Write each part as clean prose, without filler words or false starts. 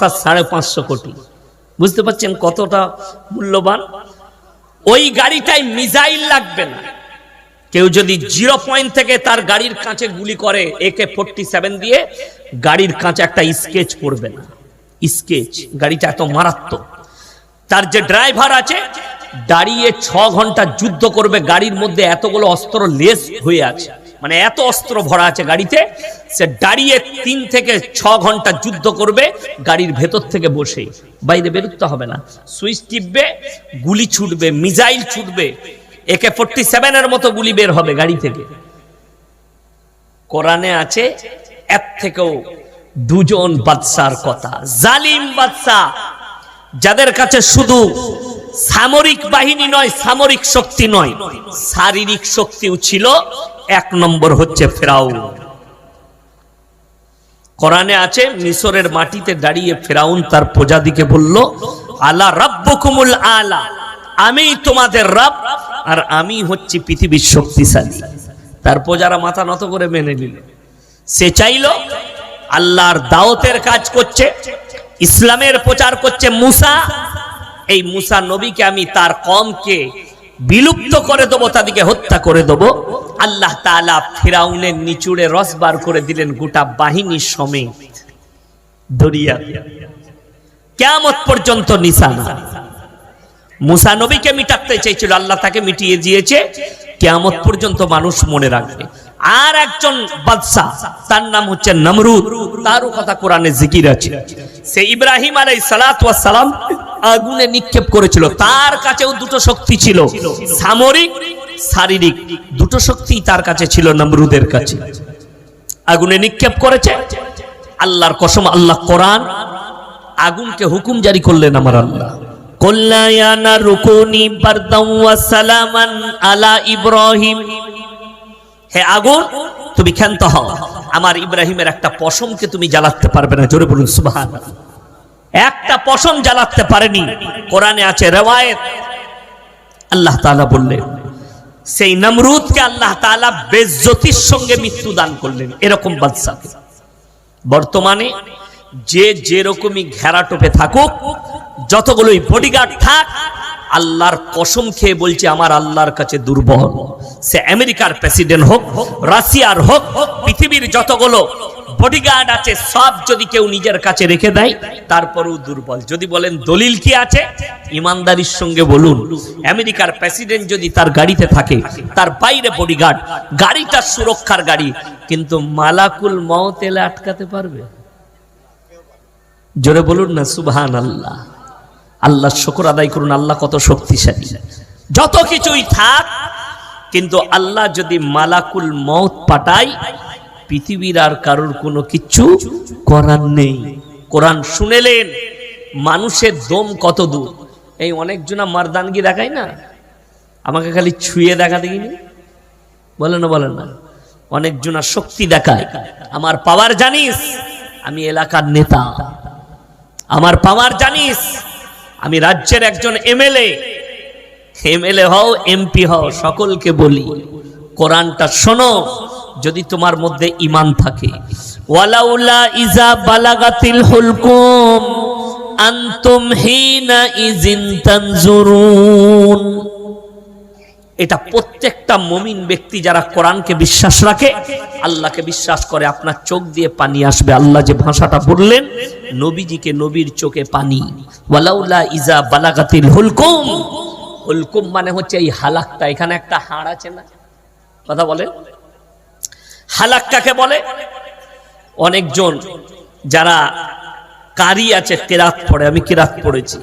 550 কোটি। বুঝতে পারছেন কতটা মূল্যবান? ওই গাড়িটাই মিসাইল লাগবে না। কেউ যদি 0 পয়েন্ট থেকে তার গাড়ির কাঁচে গুলি করে AK-47 দিয়ে, গাড়ির কাঁচে একটা স্কেচ পড়বে না। স্কেচ, গাড়িটা এত মারাত্মক। তার যে ড্রাইভার আছে দাঁড়িয়ে 6 ঘন্টা যুদ্ধ করবে, গাড়ির মধ্যে এতগুলো অস্ত্র লেস হয়ে আছে, মানে এত অস্ত্র ভরা আছে গাড়িতে, সে দাঁড়িয়ে 3 থেকে 6 ঘন্টা যুদ্ধ করবে গাড়ির ভেতর থেকে বসে, বাইরে বেরোতে হবে না। সুইচ টিপবে, গুলি ছুটবে, মিসাইল ছুটবে, AK-47 এর মতো গুলি বের হবে গাড়ি থেকে। কোরআনে আছে এর থেকেও 2 জন বাদশার কথা, জালিম বাদশা, যাদের কাছে শুধু সামরিক বাহিনী নয়, সামরিক শক্তি নয়, শারীরিক শক্তিও ছিল। 1 নম্বর হচ্ছে ফেরাউন। কোরআনে আছে মিশরের মাটিতে দাঁড়িয়ে ফেরাউন তার প্রজাদিকে বলল, আলা রাব্বুকুমুল আলা, আমি তোমাদের রব, আর আমি হচ্ছি পৃথিবীর শক্তিশালী। তার প্রজারা মাথা নত করে মেনে নিল। সে চাইলো আল্লাহর দাওয়াতের কাজ করছে, ইসলামের প্রচার করছে মুসা, এই মুসা নবীকে আমি তার কওমকে বিলুপ্ত করে দেবো, তাদেরকে হত্যা করে দেবো। আল্লাহ তাআলা ফিরাউনের নিচুড়ে রস বার করে দিলেন গোটা বাহিনী সমেত দরিয়া, কিয়ামত পর্যন্ত নিশানা। মুসা নবীকে মিটাতে চেয়েছিল, আল্লাহ তাকে মিটিয়ে দিয়েছে, কিয়ামত পর্যন্ত মানুষ মনে রাখবে। আর একজন বাদশা, তার নাম হচ্ছে নমরুদ, তারও কথা কোরআনে জিকির আছে। সে ইব্রাহিম আলাইহিস সালাতু ওয়াস সালাম আগুনে নিক্ষেপ করেছিল, তার কাছেও 2টো শক্তি ছিল, সামরিক শারীরিক, 2টো শক্তি তার কাছে ছিল নমরুদের কাছে। আগুনে নিক্ষেপ করেছে, আল্লাহর কসম, আল্লাহ কোরআন আগুনকে হুকুম জারি করলেন, আমার আল্লাহ, কুল্লা ইয়া নারু কুনি বারদান ওয়া সালামান আলা ইব্রাহিম, হে আগুন তুমি ক্ষান্ত হও, আমার ইব্রাহিমের একটা পশমকে তুমি জ্বালাতে পারবে না। জোরে বলুন সুবহানাল্লাহ। একটা পশম জ্বালাতে পারেনি। কোরআনে আছে রওয়ায়াত, আল্লাহ তাআলা বললেন সেই নমরুদকে আল্লাহ তাআলা বেইজ্জতির সঙ্গে মৃত্যু দান করলেন। এরকম বাদশাকে বর্তমানে যে যেরকমই ঘেরাটোপে থাকুক, যতগুলোই বডিগার্ড থাক, আল্লাহর কসম খেয়ে বলছে আমার আল্লাহর কাছে দুর্বল। সে আমেরিকার প্রেসিডেন্ট হোক, রাশিয়ার হোক, পৃথিবীর যতগুলো বডিগার্ড আছে সব যদি কেউ নিজের কাছে রেখে দেয় তারপরেও দুর্বল। যদি বলেন দলিল কি আছে, ইমানদারির সঙ্গে বলুন, আমেরিকার প্রেসিডেন্ট যদি তার গাড়িতে থাকে, তার বাইরে বডিগার্ড, গাড়িটা সুরক্ষার গাড়ি, কিন্তু মালাকুল মউত এলে আটকাতে পারবে? জোরে বলুন না সুবহানাল্লাহ। আল্লাহর শুকর আদায় করুন, আল্লাহ কত শক্তিশালী। যত কিছুই থাক, কিন্তু আল্লাহ যদি মালাকুল মউত পাঠায়, পৃথিবীর আর কারোর কোনো কিছু করার নেই। কোরআন শুনেলেন মানুষের দম কত দূর। এই অনেকজনা মারদানগি দেখায় না, আমাকে খালি ছুঁয়ে দেখা দেখিনি, বলে না, অনেকজনা শক্তি দেখায়। আমার পাওয়ার জানিস, আমি এলাকার নেতা, আমার পাওয়ার জানিস, আমি রাজ্যের একজন এমএলএ হও, এমপি হও, সকলকে বলি কোরআনটা শোনো, যদি তোমার মধ্যে ঈমান থাকে। ওয়ালাউলা ইজা বালাগাতিল হুলকুম আনতুম হিনা ইজিন তানজুরুন। এটা প্রত্যেকটা মুমিন ব্যক্তি যারা কোরআনকে বিশ্বাস রাখে, আল্লাহকে বিশ্বাস করে, আপনার চোখ দিয়ে পানি আসবে। আল্লাহ যে ভাষাটা বললেন, নবীজিকে নবীর চোখে পানি। ওয়ালাউলা ইজা বালাগাতিল হুলকুম, হুলকুম মানে হচ্ছে এই হালাকটা, এখানে একটা হাড় আছে না, কথা বলেন, হালাক কাকে বলে? অনেকজন যারা কারি আছে, কিরাত পড়ে, আমি কিরাত পড়েছি,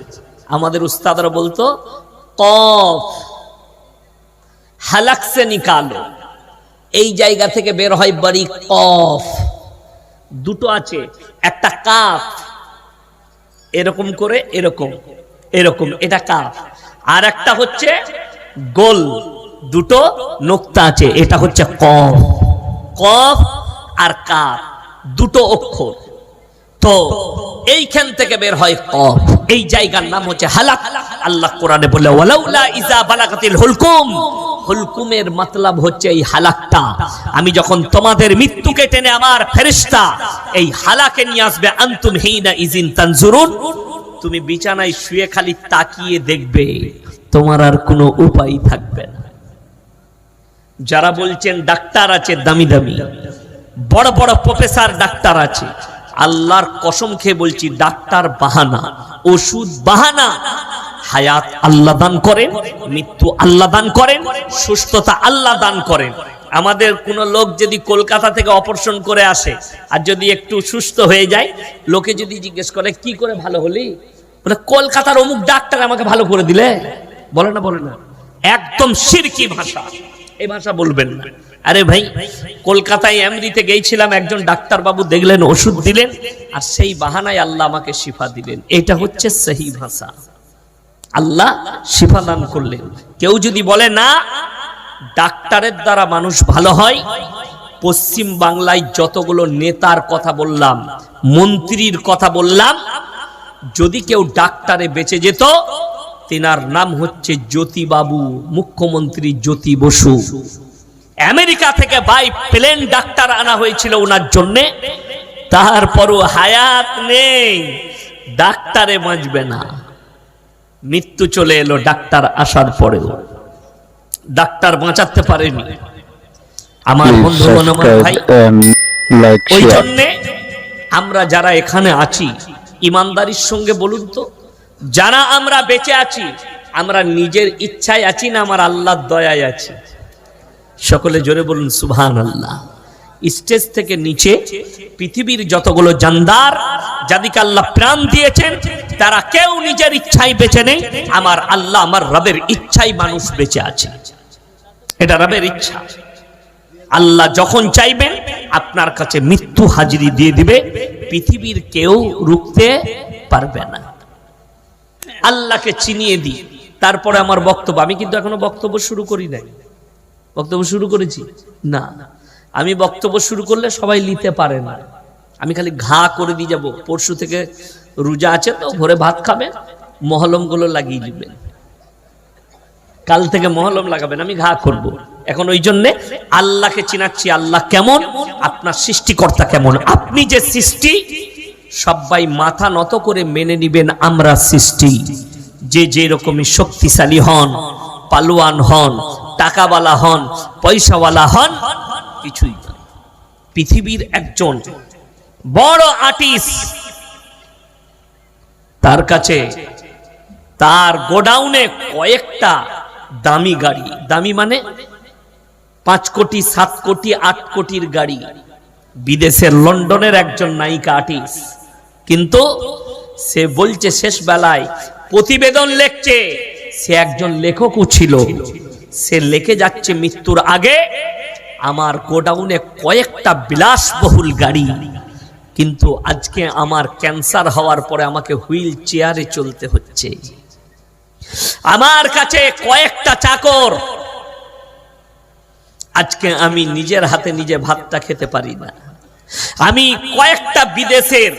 আমাদের উস্তাদরা বলতো কফ হালাক সে নিকালো, এই জায়গা থেকে বের হয় বাড়ি কফ। 2টো আছে, একটা কাফ, এরকম করে এরকম এরকম, এটা কাফ, আর একটা হচ্ছে গোল, 2টো নোক্তা আছে, এটা হচ্ছে কফ। কফ আর কাফ 2টো অক্ষর, তো এইখান থেকে বের হয় কফ, এই জায়গার নাম হচ্ছে হালাক। আল্লাহ কোরআনে বলে ওয়ালাউলা ইজা বালাগাতিল হুলকুম, হুলকুমের মতলব হচ্ছে এই হালাকটা। আমি যখন তোমাদের মৃত্যুকে টেনে আমার ফেরেশতা এই হালাকে নিয়ে আসবে, আনতুম হিনা ইজিন তানজুরুন, তুমি বিছানায় শুয়ে খালি তাকিয়ে দেখবে, তোমার আর কোনো উপায় থাকবে না। যারা বলছেন ডাক্তার আছে দামি দামি, বড় বড় প্রফেসর ডাক্তার আছে, আল্লাহর কসম খেয়ে বলছি ডাক্তার বাহানা, ওষুধ বাহানা। হায়াত আল্লাহ দান করেন, মৃত্যু আল্লাহ দান করেন, সুস্থতা আল্লাহ দান করেন। আমাদের কোন লোক যদি কলকাতা থেকে অপারেশন করে আসে আর যদি একটু সুস্থ হয়ে যায়, লোকে যদি জিজ্ঞেস করে কি করে ভালো হলি, বলে কলকাতার অমুক ডাক্তার আমাকে ভালো করে দিলে। বলে না, বলে না, একদম শিরকি ভাষা, এই ভাষা বলবেন না। আরে ভাই, কলকাতায় এমনিতে গিয়েছিলাম, একজন ডাক্তার বাবু দেখলেন, ওষুধ দিলেন, আর সেই বাহানায় আল্লাহ আমাকে শিফা দিলেন। এটা হচ্ছে সহি ভাষা, আল্লাহ শিফা দান করলেন। কেউ যদি বলে না ডাক্তারের দ্বারা মানুষ ভালো হয়, পশ্চিম বাংলায় যতগুলো নেতার কথা বললাম, মন্ত্রীর কথা বললাম, যদি কেউ ডাক্তারে বেঁচে যেত, তেনার নাম হচ্ছে জ্যোতি বাবু, মুখ্যমন্ত্রী জ্যোতি বসু। আমেরিকা থেকে বাই প্লেন ডাক্তার আনা হয়েছিল ওনার জন্যে, তারপরও হায়াত নেই, ডাক্তারে বাঁচবে না। মৃত্যু চলে এলো ডাক্তার আসার পরেও, ডাক্তার বাঁচাতে পারেনি। আমার বন্ধুগণ, আমার ভাই, ওই জন্যে আমরা যারা এখানে আছি ইমানদারির সঙ্গে বলুন তো, যারা আমরা বেঁচে আছি, আমরা নিজের ইচ্ছায় আছি না আমার আল্লাহর দয়ায় আছি? সকলে জোরে বলুন সুবহানাল্লাহ। স্টেজ থেকে নিচে পৃথিবীর যতগুলো জানদার, যাদেরকে আল্লাহ প্রাণ দিয়েছেন, তারা কেউ নিজের ইচ্ছায় বেঁচে নেই, আমার আল্লাহ, আমার রবের ইচ্ছায় মানুষ বেঁচে আছে। এটা রবের ইচ্ছা। আল্লাহ যখন চাইবেন আপনার কাছে মৃত্যু হাজিরি দিয়ে দিবে, পৃথিবীর কেউ রুখতে পারবে না। আল্লাহকে চিনিয়ে দিই, তারপরে আমার বক্তব্য। আমি কিন্তু এখনো বক্তব্য শুরু করি নাই। বক্তব্য শুরু করেছি না, আমি বক্তব্য শুরু করলে সবাই নিতে পারে না, আমি খালি ঘা করে দিয়ে যাব। পরশু থেকে রোজা আছে তো, ভোরে ভাত খাবেন, মহলম গুলো লাগিয়ে দিবেন, কাল থেকে মহলম লাগাবেন, আমি ঘা করব। এখন ওই জন্যে আল্লাহকে চিনাচ্ছি, আল্লাহ কেমন, আপনার সৃষ্টিকর্তা কেমন। আপনি যে সৃষ্টি, সবাই মাথা নত করে মেনে নিবেন আমরা সৃষ্টি। যে যে রকমই শক্তিশালী হন, পালোয়ান হন, টাকাওয়ালা হন, পয়সাওয়ালা হন, কিছুই না। পৃথিবীর একজন বড় আর্টিস্ট, তার কাছে তার গোডাউনে কয়েকটা দামি গাড়ি, দামি মানে 5 কোটি 7 কোটি 8 কোটির গাড়ি। বিদেশের লন্ডনের একজন নায়িকা আর্টিস্ট, কিন্তু সে বলছে শেষ বেলায় প্রতিবেদন লিখছে, সে একজন লেখকও ছিল, সে লিখে যাচ্ছে মৃত্যুর আগে, আমার গোডাউনে কয়েকটা বিলাসবহুল গাড়ি, কিন্তু আজকে আমার ক্যান্সার হওয়ার পরে আমাকে হুইল চেয়ারে চলতে হচ্ছে। আমার কাছে কয়েকটা চাকর, আজকে আমি নিজের হাতে নিজে ভাতটা খেতে পারি না। আমি কয়েকটা বিদেশের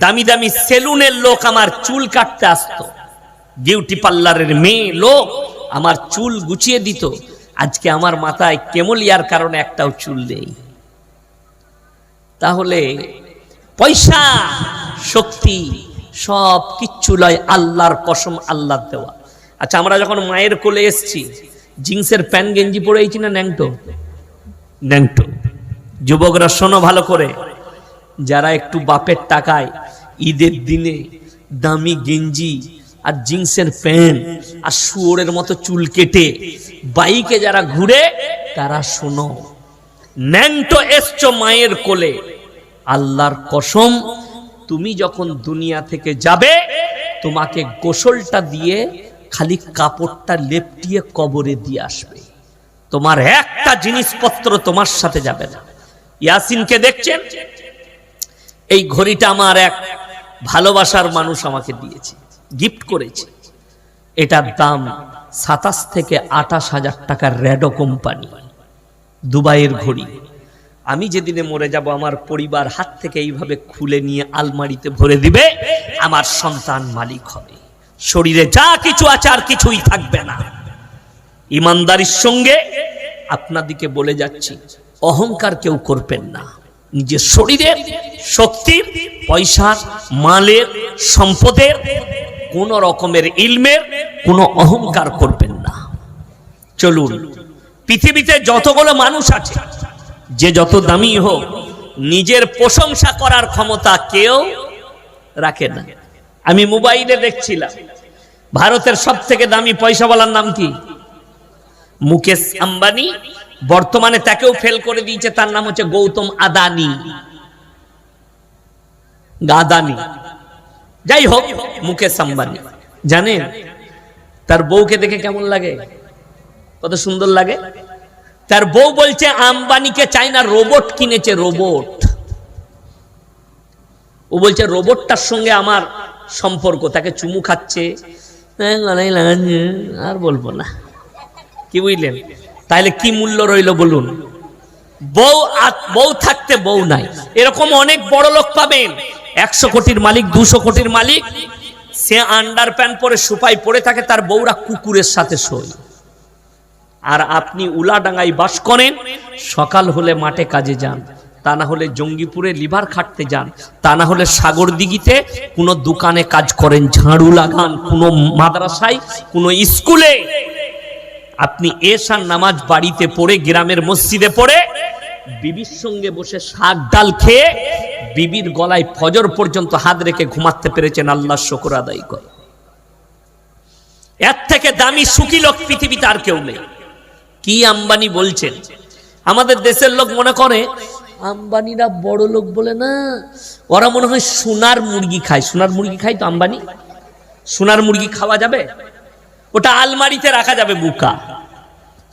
দামি দামি সেলুনের লোক আমার চুল কাটতে আসতো, বিউটি পার্লারের মেয়ে লোক আমার চুল গুছিয়ে দিত, আজকে আমার মাথায় কেমলিয়ার কারণে একটাও চুল নেই। তাহলে পয়সা, শক্তি সব কিচ্ছু লয়, আল্লাহর কসম, আল্লাহর দেওয়া। আচ্ছা, আমরা যখন মায়ের কোলে এসছি, জিন্সের প্যান্ট গেঞ্জি পরেছি না ন্যাংটো? ন্যাংটো। যুবকরা শোনো ভালো করে, যারা একটু বাপের টাকায় ঈদের দিনে দামি গেঞ্জি আর জিন্সের প্যান্ট আর শুয়োরের মতো চুল কেটে বাইকে যারা ঘুরে, তারা শোনো, ন্যাংটো এসছো মায়ের কোলে, আল্লাহর কসম, তুমি যখন দুনিয়া থেকে যাবে, তোমাকে গোসলটা দিয়ে খালি কাপড়টা লেপটিয়ে কবরে দিয়ে আসবে, তোমার একটা জিনিসপত্র তোমার সাথে যাবে না। ইয়াসিনকে দেখছেন, এই ঘড়িটা আমার এক ভালোবাসার মানুষ আমাকে দিয়েছে, গিফট করেছে। এটার দাম 27 থেকে 28 হাজার টাকার রেডো কোম্পানি, দুবাইয়ের ঘড়ি। আমি যেদিনে মরে যাব, আমার পরিবার হাত থেকে এইভাবে খুলে নিয়ে আলমারিতে ভরে দিবে, আমার সন্তান মালিক হবে, শরীরে যা কিছু আছে আর কিছুই থাকবে না। ইমানদারির সঙ্গে আপনাদিকে বলে যাচ্ছি, অহংকার কেউ করবেন না। নিজের শরীরের, শক্তির, পয়সার, মালের, সম্পদের, কোন রকমের ইলমের কোনো অহংকার করবেন না। চলুন, পৃথিবীতে যতগুলো মানুষ আছে, যে যত দামি হোক, নিজের প্রশংসা করার ক্ষমতা কেউ রাখে না। আমি মোবাইলে দেখছিলাম, ভারতের সব থেকে দামি পয়সাওয়ালার নাম কি? মুকেশ আম্বানি। বর্তমানে তাকেও ফেল করে দিয়েছে, তার নাম হচ্ছে গৌতম আদানি। গাদানি, যাই হোক, মুকেশ আম্বানি। জানেন তার বউকে দেখে কেমন লাগে? কত সুন্দর লাগে। তার বউ বলছে আম্বানিকে চাই না, রোবট কিনেছে, রোবট। ও বলছে রোবটটার সঙ্গে আমার সম্পর্ক। তাকে চুমু খাচ্ছে, আর বলবো না। কি বুঝলেন? তাহলে কি মূল্য রইল বলুন? বউ থাকতে বউ নাই, এরকম অনেক বড় লোক পাবেন। 100 কোটির মালিক, 200 কোটির মালিক, সে আন্ডার প্যান্ট পরে সুপাই পরে থাকে, তার বউরা কুকুরের সাথে শোয়। আর আপনি উলাডাঙ্গায় বাস করেন, সকাল হলে মাঠে কাজে যান, তা না হলে জঙ্গিপুরে লিভার খাটতে যান, তা না হলে সাগর দিঘিতে কোনো দোকানে কাজ করেন, ঝাড়ু লাগান, কোনো মাদ্রাসায়, কোনো স্কুলে। আপনি এশার নামাজ বাড়িতে পড়ে, গ্রামের মসজিদে পড়ে, বিবির সঙ্গে বসে শাক ডাল খেয়ে, বিবির গলায় ফজর পর্যন্ত হাত রেখে ঘুমাতে পেরেছেন, আল্লাহর শুকর আদায় করে। এর থেকে দামি সুখী লোক পৃথিবীতে আর কেউ নেই। কি আম্বানি বলছেন? আমাদের দেশের লোক মনে করে আম্বানিরা বড় লোক বলে না, ওরা মনে হয় সোনার মুরগি খায়। সোনার মুরগি খায় তো আম্বানি? সোনার মুরগি খাওয়া যাবে? ওটা আলমারিতে রাখা যাবে। বুকা,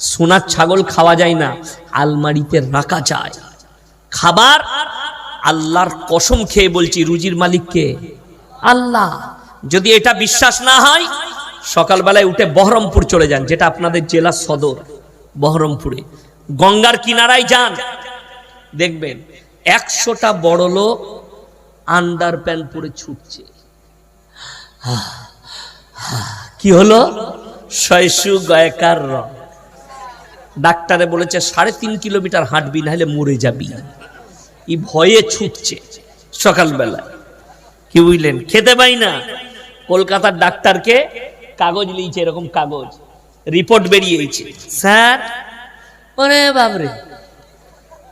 সোনার ছাগল খাওয়া যায় না, আলমারিতে রাখা যায়। খাবার আল্লাহর কসম খেয়ে বলছি, রুজির মালিক কে? আল্লাহ। যদি এটা বিশ্বাস না হয়, সকালবেলায় উঠে বহরমপুর চলে যান, যেটা আপনাদের জেলা সদর, বহরমপুরে গঙ্গার কিনারায় যান, দেখবেন 100টা বড় লোক আন্ডার প্যান্ট পরে ছুটছে। কি হলো? শয়সু গয়কার র। ডাক্তারে বলেছে 3.5 কিলোমিটার হাঁটবি, না হলে মরে যাবি। এই ভয়ে ছুটছে সকালবেলা। কি বুঝলেন? খেতে পাই না। কলকাতার ডাক্তারকে কাগজ লিয়েছে, এরকম কাগজ, রিপোর্ট বেরিয়েছে, স্যার ওরে বাবরে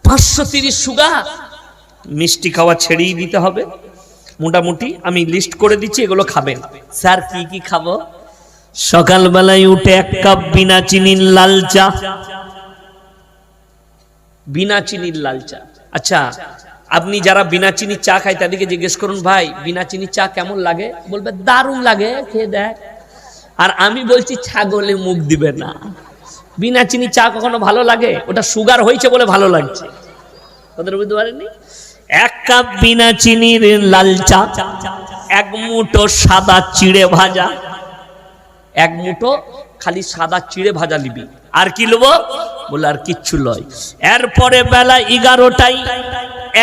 530 সুগার, মিষ্টি খাওয়া ছেড়েই দিতে হবে মোটামুটি। আমি লিস্ট করে দিচ্ছি, এগুলো খাবেন। স্যার কি কি খাবো? সকালবেলায় উঠে 1 কাপ বিনা চিনির লাল চা। বিনা চিনির লাল চা। আচ্ছা, আপনি যারা বিনা চিনির চা খায় তাদেরকে জিজ্ঞেস করুন, ভাই বিনা চিনির চা কেমন লাগে? বলবে দারুণ লাগে, খেয়ে দেখ। আর আমি বলছি ছাগলে মুখ দিবে না। বিনা চিনি চা কখনো ভালো লাগে? ওটা সুগার হয়েছে বলে ভালো লাগছে। ওদের বুঝতে পারেননি? 1 কাপ বিনা চিনির লাল চা, 1 মুঠো সাদা চিড়ে ভাজা। 1 মুঠো খালি সাদা চিড়ে ভাজা নিবি। আর কি নেবো? বলে আর কিচ্ছু লয়। এরপরে বেলা 11টায়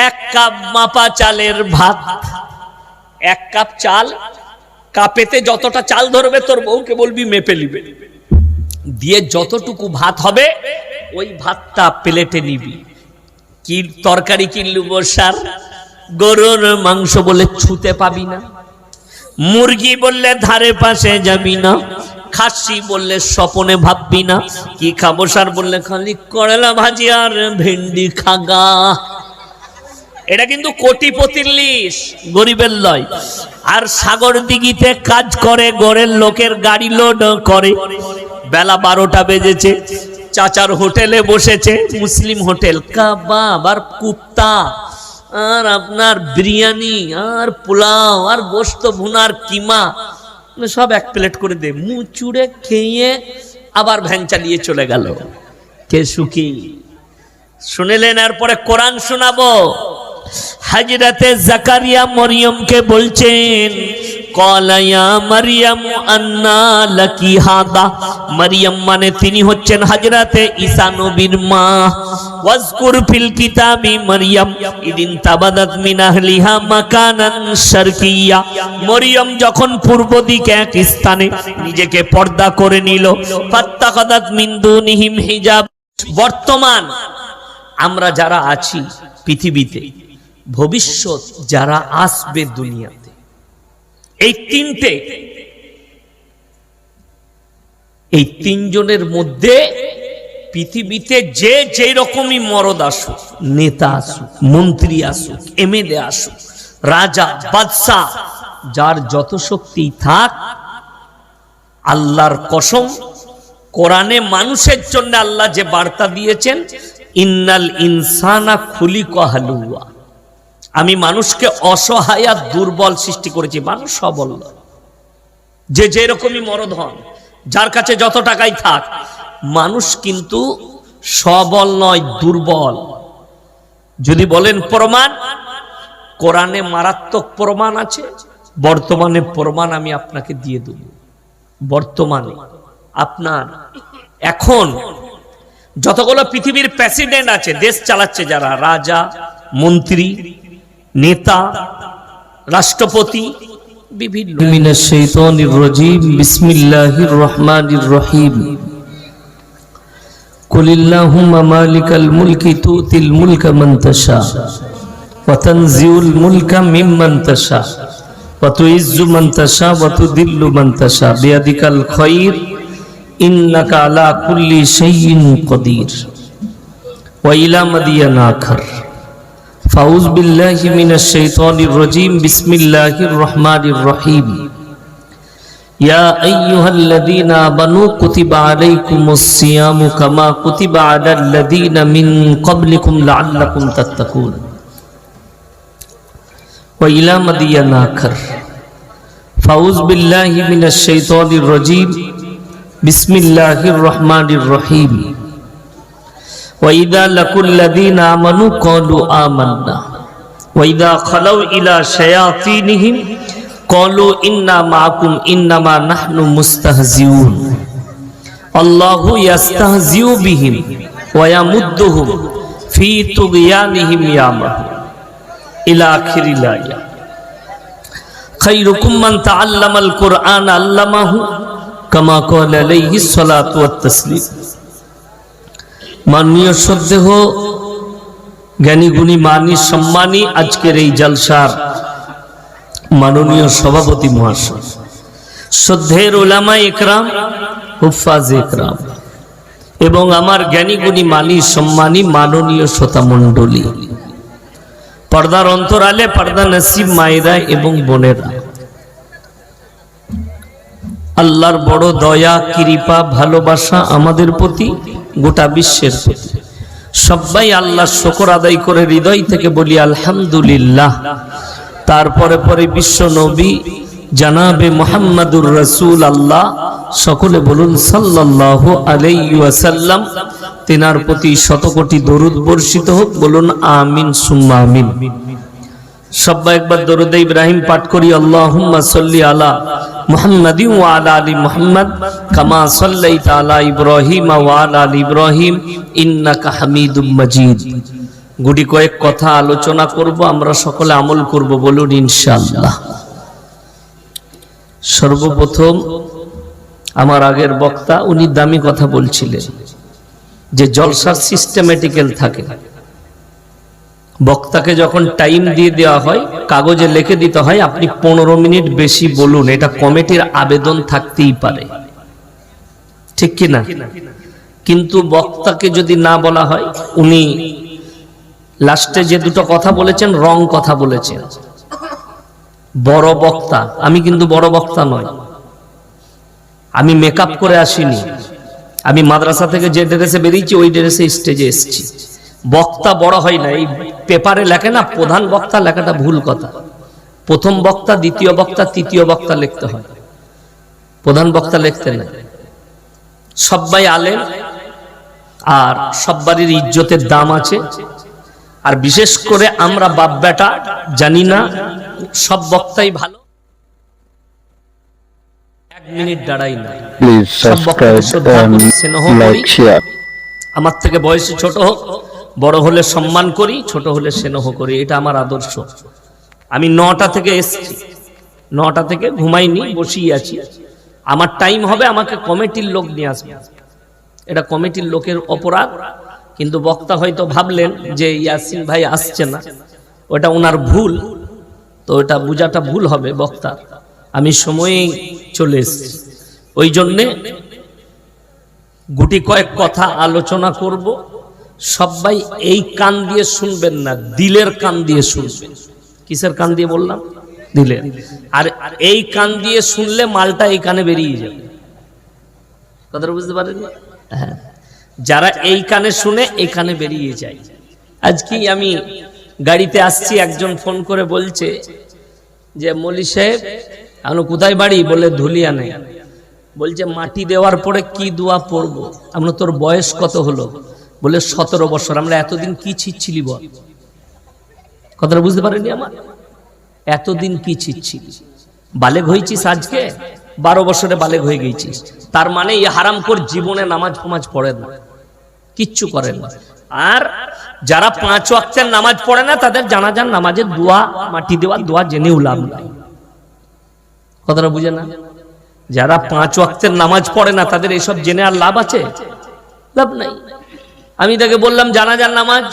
1 কাপ মাপা চালের ভাত। 1 কাপ চাল, কাপেতে যতটা চাল ধরবে তোর বউকে বলবি মেপে নিবে, দিয়ে যতটুকু ভাত হবে ওই ভাতটা প্লেটে নিবি। কি তরকারি কিনলু? বসার গরুর মাংস বলে ছুতে পাবি না, মুরগি বললে ধারে পাশে যাবি না, খাসি বললে স্বপনে ভাববি না। কি খাবো স্যার? বললে খালি করলা ভাজি আর ভেন্ডি খাগা। এটা কিন্তু কোটিপতির লিস্ট, গরিবের লয়। আর সাগর দিঘিতে কাজ করে, গড়ের লোকের গাড়ি লোড করে। বেলা 12টা বেজেছে, চাচার হোটেলে বসেছে, মুসলিম হোটেল, কাবাব আর কুপ্তা আর আপনার বিরিয়ানি আর পোলাও আর গোস্ত ভুনার কিমা সব 1 প্লেট করে দে। মুচুড়ে খেয়ে আবার ভ্যান চালিয়ে চলে গেল। কে সুখী? শুনলেন? এরপরে কোরআন শোনাবো। হযরতে জাকারিয়া মরিয়মকে বলছেন, ক্বালা ইয়া মারইয়াম আন্না লাকি হাদা, মারইয়াম মানে তিনি হচ্ছেন হযরতে ঈসা নবীর মা। ওয়াজকুর ফিল কিতাবি মারইয়াম ইদিন তাবাদাত মিন আহলিহা মাকানান শারকিয়্যা, মরিয়ম যখন পূর্ব দিকে এক স্থানে নিজেকে পর্দা করে নিল। ফাত্তাখাদাত মিন দুনিহিম হিজাব, বর্তমান আমরা যারা আছি পৃথিবীতে, ভবিষ্যৎ যারা আসবে দুনিয়াতে, এই তিনজনের মধ্যে পৃথিবীতে যে যে রকমই মরদ আসুক, নেতা আসুক, মন্ত্রী আসুক, এমএলএ আসুক, রাজা বাদশাহ, যার যত শক্তি থাক, আল্লাহর কসম, কোরআনে মানুষের জন্য আল্লাহ যে বার্তা দিয়েছেন, ইন্নাল ইনসানা খুলিকা হালুয়া, আমি মানুষকে অসহায় আর দুর্বল সৃষ্টি করেছি, মানুষ সবল নয়। যে যেরকমই মরদ হন, যার কাছে যত টাকাই থাক, মানুষ কিন্তু সবল নয়, দুর্বল। যদি বলেন প্রমাণ, কোরআনে মারাত্মক প্রমাণ আছে, বর্তমানে প্রমাণ আমি আপনাকে দিয়ে দেব। বর্তমানে আপনার এখন যতগুলো পৃথিবীর প্রেসিডেন্ট আছে, দেশ চালাচ্ছে যারা, রাজা, মন্ত্রী, নেতা, রাষ্ট্রপতি, বিভিন্ন। মিনাশ শাইতানির রাজিম, বিসমিল্লাহির রহমানির রহিম। কুলিল্লাহুম্মা মালিকাল মুলকি তুতিল মুলকা মান তাশা ওয়া তানজিউল মুলকা মিম্মান তাশা ওয়া তুইজ্জু মান তাশা ওয়া তুদিল্লু মান তাশা বিয়াদিকাল খায়র ইন্নাকা আলা কুল্লি শাইইন কাদির। ওয়া ইলা মাদিয়ান আখার। ফাউজ বিল্লাহি মিনাশ শাইতানির রাজিম, বিসমিল্লাহির রহমানির রহিম। ইয়া আইয়ুহাল্লাযীনা আমানু কুতিবা আলাইকুমুস সিয়ামু কামা কুতিবা আলাল্লাযীনা মিন ক্বাবলিকুম লাআল্লাকুম তাত্তাকুন। ওয়া ইলা মাদিয়ান আখার। ফাউজ বিল্লাহি মিনাশ শাইতানির রাজিম, বিসমিল্লাহির রহমানির রহিম। وَإِذَا لَقُوا الَّذِينَ آمَنُوا قَالُوا آمَنَّا وَإِذَا خَلَوْا إِلَى شَيَاطِينِهِمْ قَالُوا إِنَّا مَعَكُمْ إِنَّمَا نَحْنُ مُسْتَهْزِئُونَ اللَّهُ يَسْتَهْزِئُ بِهِمْ وَيَمُدُّهُمْ فِي طُغْيَانِهِمْ يَعْمَهُونَ إِلَى آخِرِ الآية। خَيْرُكُمْ مَنْ تَعَلَّمَ الْقُرْآنَ عَلَّمَهُ كما قال عليه الصلاة والتسليم। মাননীয় শ্রদ্ধেয় জ্ঞানী গুণী মানী সম্মানী আজকের এই জলসার মাননীয় সভাপতি মহাশয়, শ্রদ্ধেয় উলামা ইকরাম, হুফাজ ইকরাম এবং আমার জ্ঞানী গুণী মানী সম্মানী মাননীয় শ্রোতা মণ্ডলী, পর্দার অন্তরালে পর্দা নসিব মায়েরা এবং বোনেরা, আল্লাহর বড় দয়া, কৃপা, ভালোবাসা আমাদের প্রতি, গোটা বিশ্বের প্রতি। সবাই আল্লাহ শুকর আদায় করে হৃদয় থেকে বলি আলহামদুলিল্লাহ। তারপরে পরে বিশ্ব নবী জানাবে মুহাম্মাদুর রাসূল আল্লাহ, সকলে বলুন সাল্লাল্লাহু আলাইহি ওয়াসাল্লাম। তিনার প্রতি শতকোটি দরুদ বর্ষিত হোক, বলুন আমিন সুম্মা আমিন। সবাই একবার দরুদ ইব্রাহিম পাঠ করি, আল্লাহুম্মা সাল্লি আলা মুহাম্মাদিন ওয়া আলা আলি মুহাম্মাদ কামা সাল্লাইতা আলা ইব্রাহিম ওয়া আলা আলি ইব্রাহিম ইন্নাকা হামিদুম মাজিদ। গুটি কয়েক কথা আলোচনা করব, আমরা সকলে আমল করব, বলুন ইনশাআল্লাহ। সর্বপ্রথম আমার আগের বক্তা উনি দামি কথা বলছিলেন যে জলসা সিস্টেমেটিক্যাল থাকে। বক্তাকে যখন টাইম দিয়ে দেওয়া হয়, কাগজে লিখে দিতে হয় আপনি 15 মিনিট বেশি বলুন, এটা কমিটির আবেদন থাকতেই পারে, ঠিক কি না? কিন্তু বক্তাকে যদি না বলা হয়, উনি লাস্টে যে দুটো কথা বলেছেন রং কথা বলেছেন। বড় বক্তা, আমি কিন্তু বড় বক্তা নয়, আমি মেকআপ করে আসিনি, আমি মাদ্রাসা থেকে যে ড্রেসে বেরিয়েছি ওই ড্রেসে স্টেজে এসেছি। বক্তা বড় হয় না, এই পেপারে লেখে না প্রধান বক্তা, লেখাটা ভুল কথা। প্রথম বক্তা, দ্বিতীয় বক্তা, তৃতীয় বক্তা লিখতে হয়, প্রধান বক্তা লিখতে না। সবাই আলেম আর সব্বারের ইজ্জতের দাম আছে। আর বিশেষ করে আমরা বাপ বেটা জানি না সব বক্তাই ভালো। 1 মিনিট দাঁড়াই না। Please subscribe and like, share. আমার থেকে বয়সে ছোট হোক, বড় হলে সম্মান করি, ছোট হলে স্নেহ করি, এটা আমার আদর্শ। আমি 9টা থেকে এসেছি, 9টা থেকে ঘুমাইনি, বসেই আছি। আমার টাইম হবে, আমাকে কমিটির লোক নিয়ে আসবে, এটা কমিটির লোকের অপরাধ। কিন্তু বক্তা হয়তো ভাবলেন যে ইয়াসিন ভাই আসছে না, ওটা ওনার ভুল, তো ওটা বোঝাটা ভুল হবে বক্তার। আমি সময়েই চলে এসেছি, ওই জন্যে গুটি কয়েক কথা আলোচনা করব। সবাই এই কান দিয়ে শুনবেন না, দিলের কান দিয়ে শুনবেন। কিসের কান দিয়ে বললাম? দিলের। আর এই কান দিয়ে শুনলে মালটা এই কানে বেরিয়ে যাবে। কথাটা বুঝতে পারেন? হ্যাঁ, যারা এই কানে শুনে এই কানে বেরিয়ে যায়। আজকে আমি গাড়িতে আসছি, একজন ফোন করে বলছে যে মৌলী সাহেব আমরা কোথায় বাড়ি? বলে ধুলিয়ানে। বলছে মাটি দেওয়ার পরে কি দোয়া পড়বো? আমরা তোর বয়স কত হলো? বলে 17 বছর। আমরা এতদিন কি ছিচ্ছিলি বল? কথাটা বুঝতে পারেনি আমার? এতদিন কি ছিচ্ছিলি? বালেগ হয়েছিস আজকে, 12 বছরে বালেগ হয়ে গেছিস। তার মানে এই হারামখোর জীবনে নামাজ ফামাজ পড়ে না, কিচ্ছু করে না। আর যারা 5 ওয়াক্তের নামাজ পড়ে না তাদের জানাজার নামাজের দোয়া, মাটি দেওয়ার দোয়া জেনেও লাভ নাই। কথাটা বুঝে না? যারা 5 ওয়াক্তের নামাজ পড়ে না তাদের এসব জেনে আর লাভ আছে? লাভ নাই। আমি তাকে বললাম জানাজার নামাজ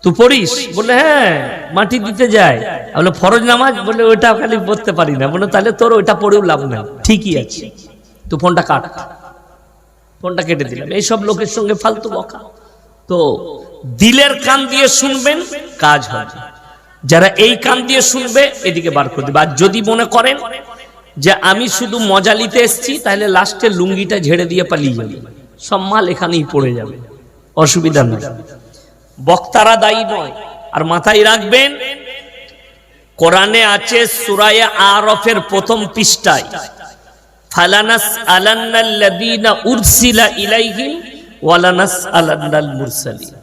তুই পড়িস? বলে হ্যাঁ, মাটি দিতে যায়। বলে ফরজ নামাজ? বলে ওইটা খালি পড়তে পারি না। বলে তাহলে তোর ওইটা পড়েও লাভ নাই। ঠিকই আছে, তুই ফোনটা কাট। ফোনটা কেটে দিলাম। এইসব লোকের সঙ্গে ফালতু বকা। তো দিলের কান দিয়ে শুনবেন, কাজ হবে। যারা এই কান দিয়ে শুনবে এদিকে বার করে দেবে। আর যদি মনে করেন যে আমি শুধু মজা নিতে এসেছি, তাহলে লাস্টে লুঙ্গিটা ঝেড়ে দিয়ে পালিয়ে যাবে, সব মাল এখানেই পড়ে যাবে, অসুবিধা নেই। বক্তারা দায়ী নয়। আর মাথায় রাখবেন, কোরআনে আছে সূরা আরাফের প্রথম পৃষ্ঠায়, ফালানাস আলান্নাল্লাযীনা উরসিলা ইলাইহিম ওয়ালানাস আলান্নাল মুরসালিন।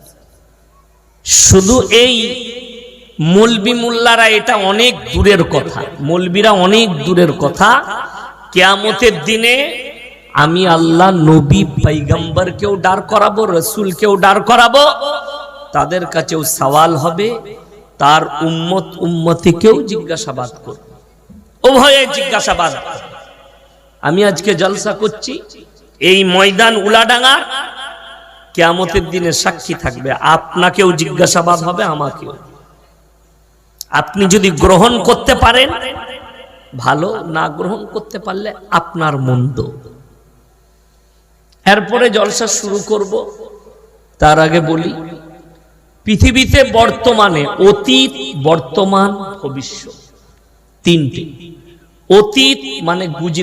শুধু এই মৌলবি মোল্লারা এটা অনেক দূরের কথা, মৌলবিরা অনেক দূরের কথা। কিয়ামতের দিনে আমি আল্লাহ নবী পয়গম্বরকেও দাঁড় করাবো, রাসূলকেও দাঁড় করাবো, তাদের কাছেও সওয়াল হবে, তার উম্মত উম্মতিকেও জিজ্ঞাসাবাদ করবে, উভয়ে জিজ্ঞাসাবাদ। আমি আজকে জলসা করছি, এই ময়দান উলাডাঙ্গা কিয়ামতের দিনে সাক্ষী থাকবে। আপনাকেও জিজ্ঞাসাবাদ হবে, আমাকেও। আপনি যদি গ্রহণ করতে পারেন ভালো, না গ্রহণ করতে পারলে আপনার মন্দ। এরপরে জলসা শুরু করব। তার আগে বলি, পৃথিবীতে বর্তমানে অতীত, বর্তমান, ভবিষ্যৎ, তিনটি। অতীত মানে